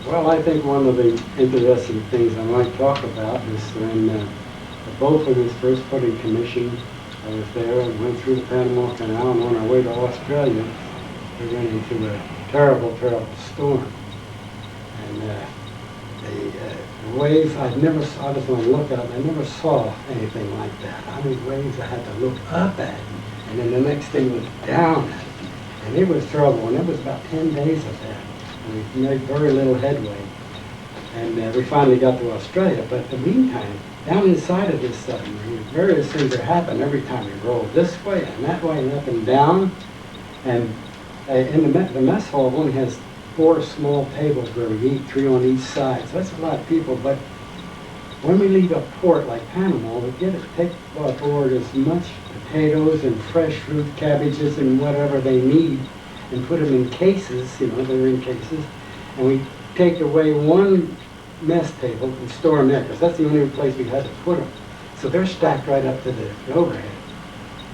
Well, I think one of the interesting things I might talk about is when the Bowfin was first put in commission. I was there and went through the Panama Canal, and on our way to Australia, we ran into a terrible, terrible storm. And the waves, I just when I looked out, I never saw anything like that. How many waves I had to look up at, and then the next thing was down at. And it was trouble, and it was about 10 days of that. And we made very little headway. And we finally got to Australia. But in the meantime, down inside of this submarine, various things are happening every time you roll this way and that way and up and down. And in the mess hall only has 4 small tables where we eat, 3 on each side. So that's a lot of people. But when we leave a port like Panama, we take aboard as much potatoes and fresh fruit, cabbages, and whatever they need, and put them in cases, they're in cases, and we take away one mess table and store them there, because that's the only place we had to put them. So they're stacked right up to the overhead.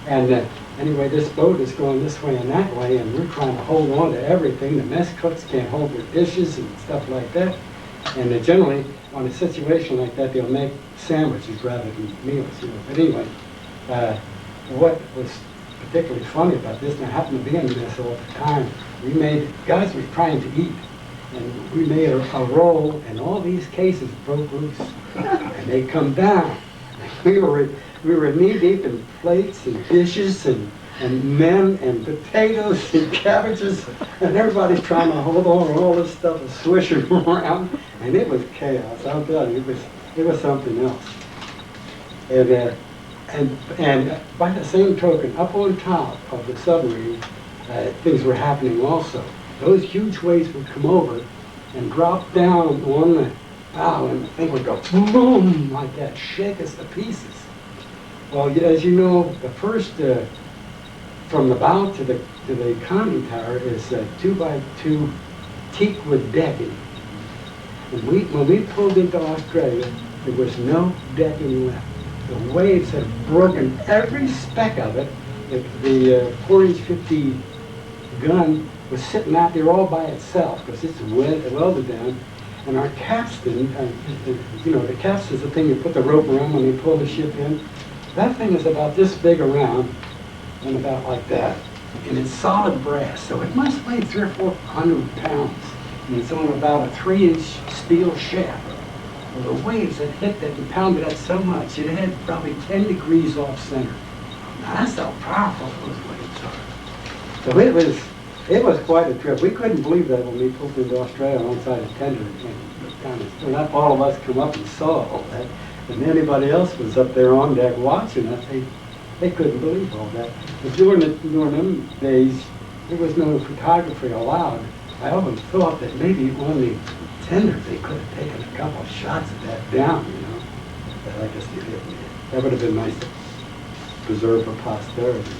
And anyway, this boat is going this way and that way, and we're trying to hold on to everything. The mess cooks can't hold their dishes and stuff like that. And generally, on a situation like that, they'll make sandwiches rather than meals. But anyway, what was particularly funny about this, and I happened to be in this all the time, guys were trying to eat, and we made a roll, and all these cases broke loose, and they come down. We were knee-deep in plates and dishes and men and potatoes and cabbages, and everybody's trying to hold on to all this stuff and swish it around, and it was chaos. I'll tell you, it was something else. And by the same token, up on top of the submarine, things were happening also. Those huge waves would come over and drop down on the bow, and the thing would go boom like that, shake us to pieces. Well, as you know, the first from the bow to the conning tower is 2x2 teak wood decking. And when we pulled into Australia, there was no decking left. The waves had broken every speck of it. The 4-inch 50 gun was sitting out there all by itself because it's welded down. And our capstan, the capstan's the thing you put the rope around when you pull the ship in. That thing is about this big around and about like that. And it's solid brass, so it must weigh 300 or 400 pounds. And it's on about a 3-inch steel shaft. Well, the waves that hit that and pounded that so much, it had probably 10 degrees off center. Now, that's how powerful those waves are. So it was quite a trip. We couldn't believe that when we pulled into Australia alongside the tender. And not all of us come up and saw all that. And anybody else was up there on deck watching it. They couldn't believe all that. But during them days, there was no photography allowed. I often thought that maybe on the tender they could have taken a couple of shots of that down, But I guess they didn't. That would have been nice to preserve for posterity.